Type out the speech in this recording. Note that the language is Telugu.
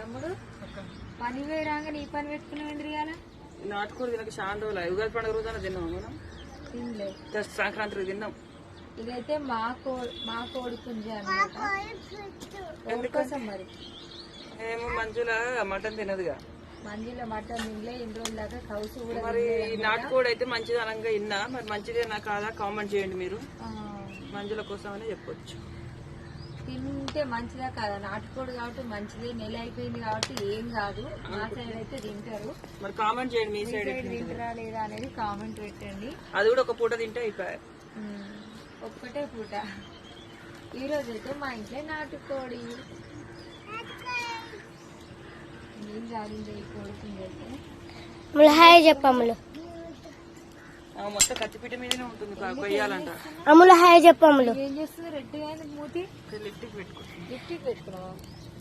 తమ్ముడు పని పోయి రాగా నీ పని పెట్టుకున్నావు ఎందుకు? నాటుకోడి తినక చాలా రోజులు ఉగాది పండుగ రోజున తిన్నాం మనం. తినలేదు. సంక్రాంతికి తిన్నాం. ఇదైతే మా కోడి పుంజ అన్నమాట. ఎందుకోసం మరి ఏమో మంజుల మటన్ తినదుగా. మంజుల మటన్ తినలే ఇన్ని రోజుల దాకా. కౌసు కూడా మరి నాటుకోడి అయితే మంచిది అనంగా విన్నా. మరి మంచిదేనా కాదా కామెంట్ చేయండి మీరు. మంజుల కోసం అని చెప్పొచ్చు. తింటే మంచిదా కాదా? నాటుకోడు కాబట్టి మంచిదే. నెల అయిపోయింది కాబట్టి ఏం కాదు. మా సైడ్ అయితే తింటారు. మరి కామెంట్ చేయండి మీ సైడ్ తింటారా లేదా అనేది కామెంట్ పెట్టండి. అది కూడా ఒక పూట తింటే అయిపోయాయి. ఒక్కటే పూట. ఈ రోజు అయితే మా ఇంట్లో నాటుకోడి ఏం కాదు. ఈ కోడి అయితే హాయ్ చెప్పమ్ములు. మొత్తం కత్తిపీట మీదనే ఉంటుంది కొయ్యాలంట. అమ్ములు హాయ్ చెప్పమ్ములు. ఏం చేస్తుంది? రెడ్డిగా మూతి లిఫ్ట్కి పెట్టుకుంటుంది. లిఫ్ట్కి పెట్టుకున్నావా?